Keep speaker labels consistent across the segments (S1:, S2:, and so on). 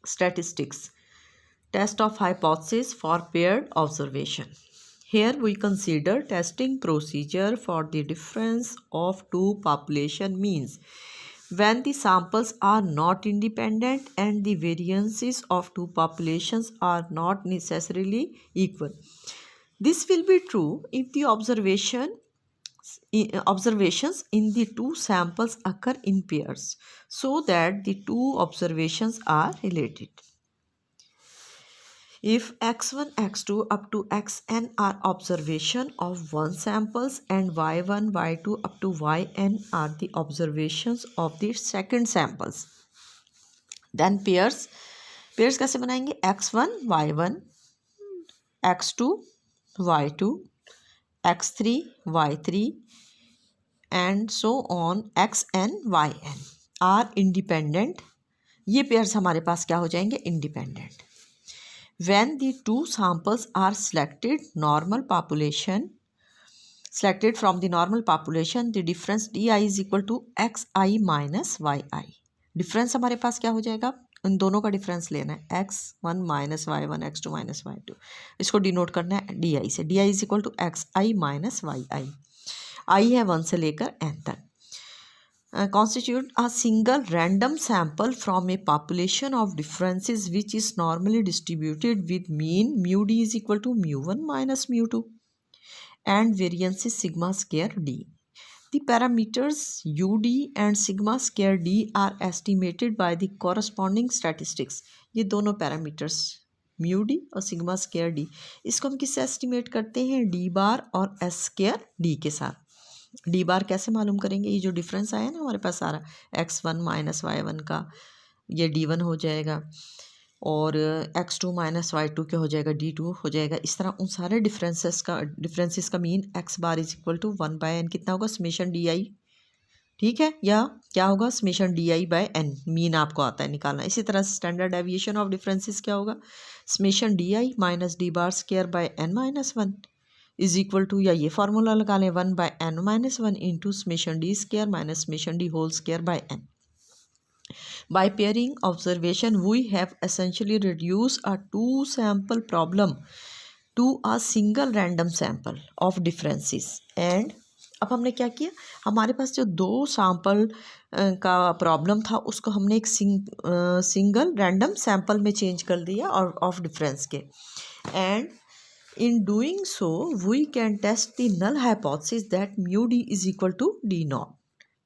S1: Statistics. Test of hypothesis for paired observation. Here we consider testing procedure for the difference of two population means when the samples are not independent and the variances of two populations are not necessarily equal. This will be true if the observations in the two samples occur in pairs so that the two observations are related. If x1, x2 up to xn are observation of one samples and y1, y2 up to yn are the observations of the second samples, then pairs कैसे बनाएंगे? x1 y1, x2 y2, x3 y3 and so on xn yn are independent. ये pairs हमारे पास क्या हो जाएंगे? Independent. When the two samples are selected from the normal population, the difference di is equal to xi minus yi. Difference हमारे पास क्या हो जाएगा? इन दोनों का डिफरेंस लेना है, x1 minus y1, x2 minus y2. इसको डिनोट करना है di से. di is equal to xi minus yi. i है 1 से लेकर n तक. Constitute a single random sample from a population of differences which is normally distributed with mean mu d is equal to mu1 minus mu2 and variance is sigma square d. The parameters ud and sigma square d are estimated by the corresponding statistics. ये दोनों parameters mu d और sigma square d, इसको हम किससे estimate करते हैं? d बार और s square d के साथ. डी बार कैसे मालूम करेंगे? ये जो डिफरेंस आया ना हमारे पास सारा x1 माइनस y1 का, ये d1 हो जाएगा और x2 माइनस y2 क्या हो जाएगा? d2 हो जाएगा. इस तरह उन सारे डिफरेंसेस का mean x bar is equal to 1/n कितना होगा? Summation d i. ठीक है, या क्या होगा? Summation d i by n. Mean आपको आता है निकालना. इसी तरह स्टैंडर्ड डेविएशन ऑफ डिफरेंसेस क्या होगा? Summation d i minus d bar square by n minus 1 is equal to, या ये फार्मूला लगा लें, 1/n minus 1 into summation d square minus summation d whole square by n. By pairing observation, we have essentially reduced a two sample problem to a single random sample of differences. And अब हमने क्या किया? हमारे पास जो दो sample का problem था उसको हमने एक सिंगल रैंडम सैंपल में चेंज कर दिया और ऑफ डिफरेंस के. And in doing so we can test the null hypothesis that mu d is equal to d naught,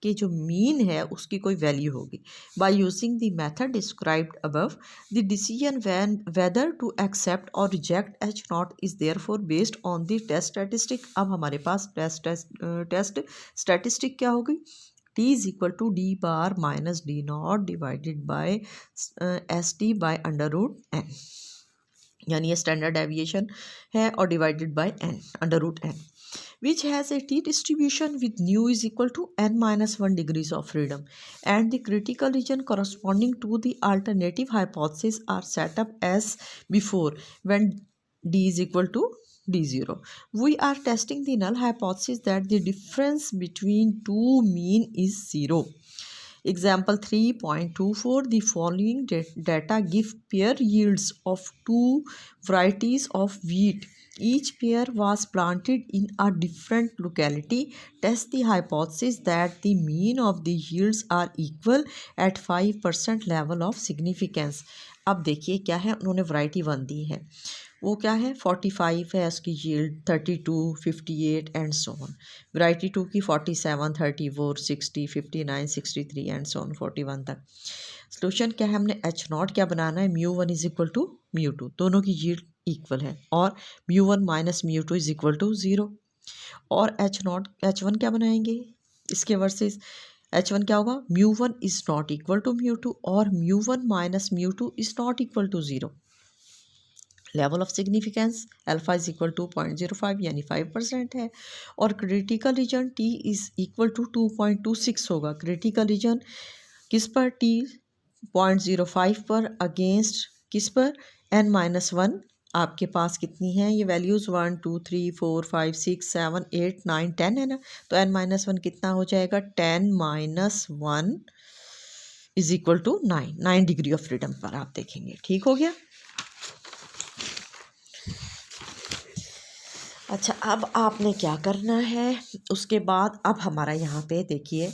S1: कि जो मीन है उसकी कोई वैल्यू होगी. by using the method described above, the decision whether to accept or reject h naught is therefore based on the test statistic. अब हमारे पास test statistic क्या होगी? t is equal to d bar minus d naught divided by st by under root n, यानी ये standard deviation है और divided by n under root n, which has a t distribution with nu is equal to n minus 1 degrees of freedom and the critical region corresponding to the alternative hypothesis are set up as before when d is equal to d0. We are testing the null hypothesis that the difference between two mean is 0. Example 3.24, the following data give pair yields of two varieties of wheat. Each pair was planted in a different locality. Test the hypothesis that the mean of the yields are equal at 5% level of significance. अब देखिए क्या है, उन्होंने variety 1 दी है, वो क्या है? 45 है उसकी yield, 32, 58 and so on. Variety 2 की 47, 34, 60, 59, 63 एंड सो ऑन 41 तक. सोल्यूशन क्या है? हमने एच नॉट क्या बनाना है? mu1 is equal to mu2, दोनों की यील्ड इक्वल है, और mu1 minus mu2 is equal to 0. और h1 क्या बनाएंगे इसके वर्सेस? h1 क्या होगा? mu1 is not equal to mu2 और mu1 minus mu2 is not equal to 0. Level of significance alpha is equal to 0.05 यानी 5% है, और critical region t is equal to 2.26 होगा. क्रिटिकल रीजन किस पर? t 0.05 पर, अगेंस्ट किस पर? n-1. आपके पास कितनी है ये वैल्यूज़? 1 2 3 4 5 6 7 8 9 10 है ना, तो n-1 कितना हो जाएगा? 10 - 1 is equal to 9 degree of freedom पर आप देखेंगे। ठीक हो गया। अच्छा, अब आपने क्या करना है उसके बाद, अब हमारा यहाँ पे देखिए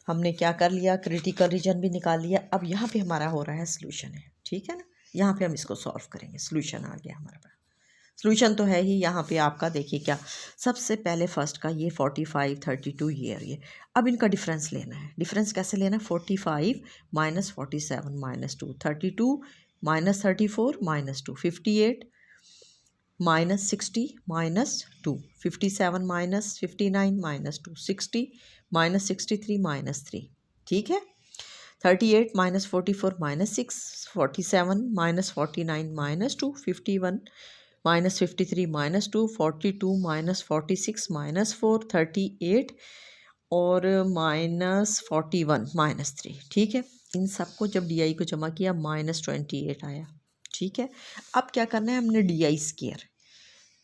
S1: हमने क्या कर लिया, क्रिटिकल रीजन भी निकाल लिया। अब यहाँ पे हमारा हो रहा है सोल्यूशन है, ठीक है ना। यहाँ पे हम इसको सॉल्व करेंगे, सोल्यूशन आ गया हमारे पास। सोल्यूशन तो है ही। यहाँ पे आपका देखिए क्या, सबसे पहले फर्स्ट का ये 45 32 ये अब इनका डिफरेंस लेना है। डिफरेंस कैसे लेना है, 45 minus 47 minus 2, 32 minus 34 minus 2, 58 minus 60 minus 2, 57 minus 59 minus 2, 60 minus 63 minus 3। ठीक है। 38 minus 44 minus 6, 47 minus 49 minus 2, 51 minus 53 minus 2, 42 minus 46 minus 4, 38 और माइनस 41 माइनस 3। ठीक है। इन सबको जब डी आई को जमा किया माइनस 28 आया। ठीक है। अब क्या करना है, हमने डी आई स्केयर,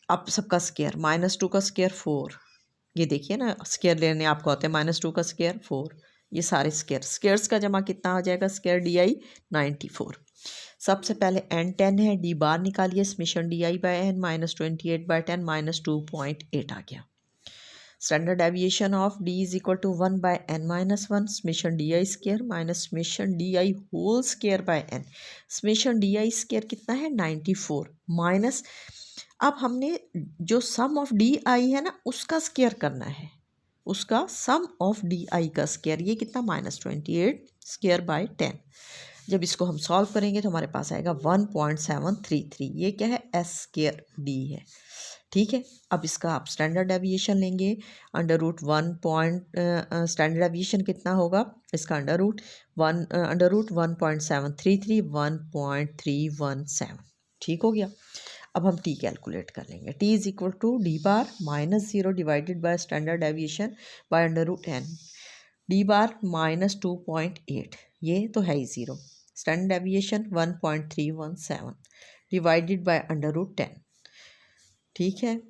S1: अब सबका स्केयर, माइनस 2 का स्केयर 4, ये देखिए ना स्केयर लेने आपको आते हैं, माइनस 2 का स्केयर 4, ये सारे स्केयर्स का जमा कितना हो जाएगा, स्केयर डी आई 94। सबसे पहले n 10 है, डी बार निकालिए, summation d i by n minus 28/10 minus 2.8 आ गया। Standard deviation of d is equal to 1 by n minus 1, summation d i square minus summation d i whole square by n। Summation d i square कितना है 94 minus, अब हमने जो सम of D I है ना उसका स्केयर करना है, उसका सम ऑफ डी आई का स्केयर, ये कितना माइनस 28 स्केयर बाय 10। जब इसको हम सॉल्व करेंगे तो हमारे पास आएगा 1.733, ये क्या है एस स्केयर डी है। ठीक है। अब इसका आप स्टैंडर्ड डेविएशन लेंगे, अंडर रूट स्टैंडर्ड डेविएशन कितना होगा इसका, अंडर रूट 1.733 1.317। ठीक हो गया। अब हम टी कैलकुलेट कर लेंगे, t is equal to d bar minus 0 divided by standard deviation by under root n, d bar minus 2.8, ये तो है ही 0, standard deviation 1.317 divided by under root 10। ठीक है।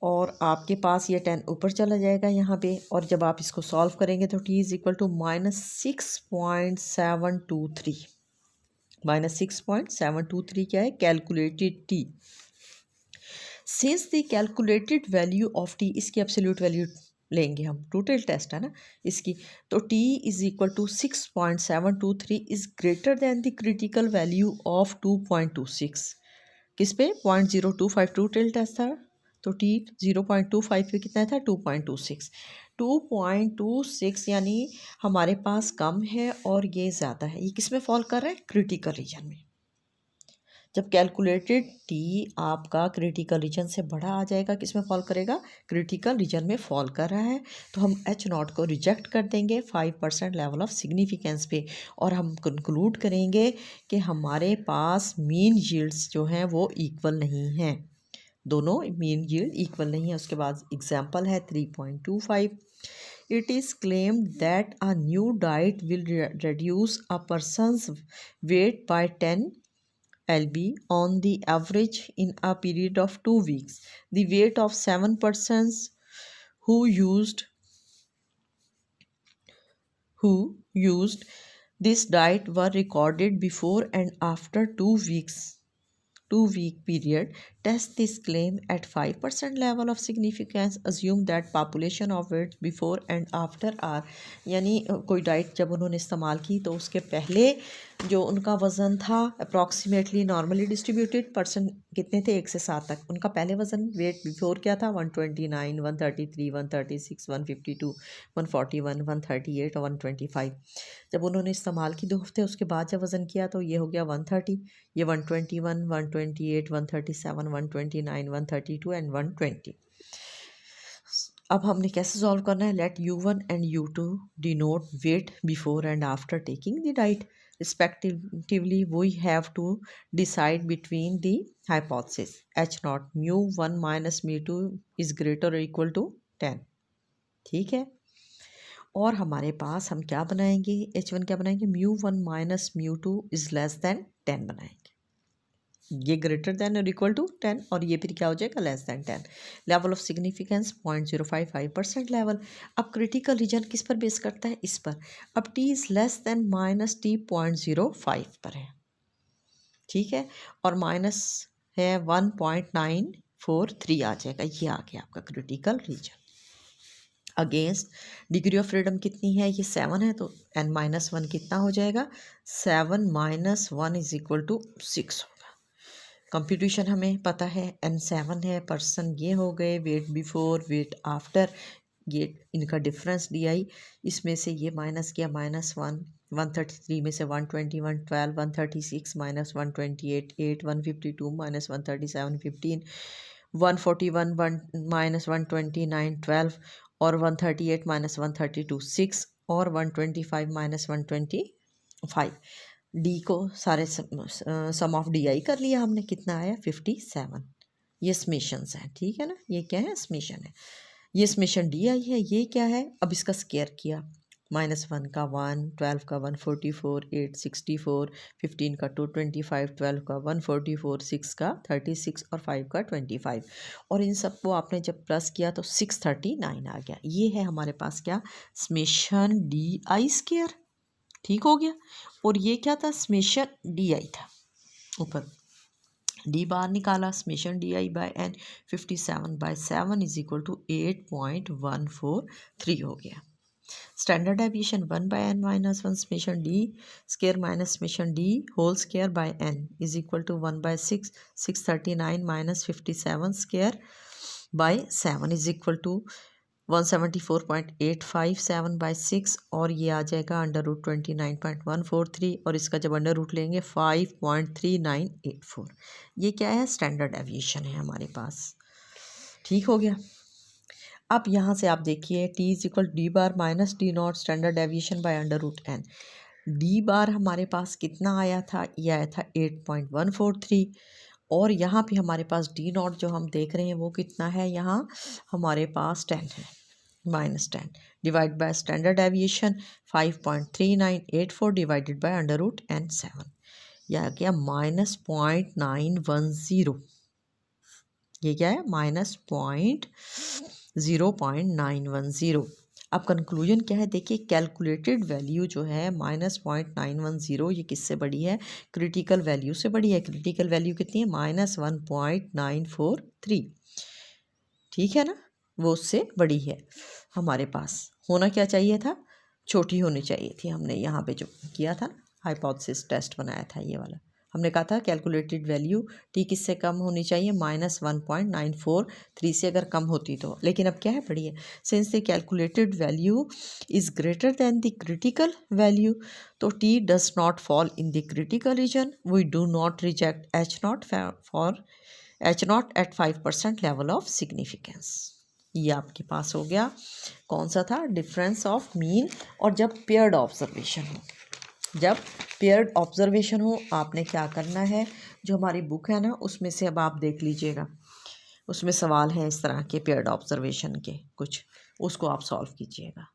S1: और आपके पास ये 10 ऊपर चला जाएगा यहाँ पे, और जब आप इसको सॉल्व करेंगे तो t is equal to minus 6.723, minus 6.723 क्या है, calculated t. Since the calculated value of t, इसकी एब्सोल्यूट वैल्यू लेंगे हम, टोटल टेस्ट है ना इसकी, तो t is equal to 6.723 is greater than the critical value of 2.26। किस पे, 0.025 टोटल टेस्ट था, तो t 0.25 पे कितना था 2.26, 2.26 यानी हमारे पास कम है और ये ज़्यादा है। ये किस में फॉल कर रहा है, क्रिटिकल रीजन में। जब कैलकुलेटेड टी आपका क्रिटिकल रीजन से बड़ा आ जाएगा, किस में फॉल करेगा, क्रिटिकल रीजन में फॉल कर रहा है, तो हम एच नॉट को रिजेक्ट कर देंगे 5% लेवल ऑफ सिग्निफिकेंस पे, और हम कंक्लूड करेंगे कि हमारे पास मीन यील्ड्स जो हैं वो इक्वल नहीं हैं, दोनों मीन यील्ड इक्वल नहीं है। उसके बाद एग्जाम्पल है 3.25, it is claimed that a new diet will reduce a person's weight by 10 lb on the average in a period of 2 weeks. The weight of 7 persons who used this diet were recorded before and after 2 week period. Test this claim at 5% level of significance. Assume that population of weights before and after are, यानी कोई diet जब उन्होंने इस्तेमाल की तो उसके पहले जो उनका वज़न था अप्रॉक्सीमेटली नॉर्मली डिस्ट्रीब्यूटेड पर्सन कितने थे 1 से 7 तक, उनका पहले वज़न वेट बिफोर क्या था 129 133 136 152 141 138 और 125। जब उन्होंने इस्तेमाल की 2 हफ्ते उसके बाद जब वज़न किया तो ये हो गया 130, ये 121 128 137 129 132 एंड 120। अब हमने कैसे सॉल्व करना है, let u1 and u2 denote weight before and after taking the diet respectively. We have to decide between the hypothesis h naught mu1 minus mu2 is greater or equal to 10। ठीक है। और हमारे पास हम क्या बनाएंगे, h1 क्या बनाएंगे, mu1 minus mu2 is less than 10 बनाएंगे। ये ग्रेटर देन और इक्वल टू 10 और ये फिर क्या हो जाएगा less than 10। Level of significance 0.055% level. अब क्रिटिकल रीजन किस पर बेस करता है, इस पर। अब T is less than minus T 0.05 पर है, ठीक है, और माइनस है 1.943 आ जाएगा, ये आ गया आपका critical reason. Against degree of freedom कितनी है, ये 7 है, तो n-1 कितना हो जाएगा, 7 - 1 इज इक्वल टू 6 होगा। कंप्यूटेशन हमें पता है n7 है, पर्सन ये हो गए, वेट बिफोर वेट आफ्टर, ये इनका डिफरेंस डी आई, इसमें से ये माइनस किया -1, 133 में से 121 12, 136 - 128 8, 152 - 137 15, 141 -129 12 और 138 - 132 6 और 125 - 125। डी को सारे सम ऑफ डी आई कर लिया हमने, कितना आया 57। ये समेशंस हैं, ठीक है ना, ये क्या है समेशन है, ये समेशन डी आई है, ये क्या है, अब इसका स्केयर किया, -1 का 1, 12 का 144, 8 64, 15 का 225, 12 का 144, 6 का 36 और 5 का 25, और इन सबको आपने जब प्लस किया तो 639 आ गया। ये है हमारे पास क्या, समेशन डी आई स्केयर, ठीक हो गया। और ये क्या था, समेशन डी आई था, ऊपर डी बार निकाला, summation d i by n 57/7 is equal to 8.143 हो गया। Standard deviation 1/n-1 summation d square minus summation d whole square by n is equal to 1/6 639 - 57 square by 7 is equal to 174.857/6 और ये आ जाएगा √29.143 और इसका जब under root लेंगे 5.3984। ये क्या है, स्टैंडर्ड डेविएशन है हमारे पास, ठीक हो गया। अब यहाँ से आप देखिए t is equal d bar minus d not standard deviation by √n। D bar हमारे पास कितना आया था, ये आया था 8.143 और यहाँ पे हमारे पास डी नॉट जो हम देख रहे हैं वो कितना है, यहाँ हमारे पास 10 है, -10 divide by standard deviation 5.3984 divided by √n7, यह क्या -0.910, ये क्या है -0.910। अब कंक्लूजन क्या है, देखिए कैलकुलेटेड वैल्यू जो है -0.910 ये किससे बड़ी है, क्रिटिकल वैल्यू से बड़ी है। क्रिटिकल वैल्यू कितनी है, -1.943, ठीक है ना, वो उससे बड़ी है। हमारे पास होना क्या चाहिए था, छोटी होनी चाहिए थी। हमने यहाँ पे जो किया था हाइपोथेसिस टेस्ट बनाया था ये वाला, हमने कहा था कैलकुलेटेड वैल्यू टी किससे कम होनी चाहिए, -1.943 से अगर कम होती तो, लेकिन अब क्या है बड़ी है। Since the calculated value is greater than the critical value, तो T does not fall in the critical region, we do not reject H0 for H0 at 5% level of significance. ये आपके पास हो गया, कौन सा था, डिफरेंस ऑफ मीन। और जब पेयर्ड ऑब्जर्वेशन हो, जब पेयर्ड ऑब्जर्वेशन हो आपने क्या करना है, जो हमारी बुक है ना उसमें से अब आप देख लीजिएगा, उसमें सवाल है इस तरह के पेयर्ड ऑब्जर्वेशन के कुछ, उसको आप सॉल्व कीजिएगा।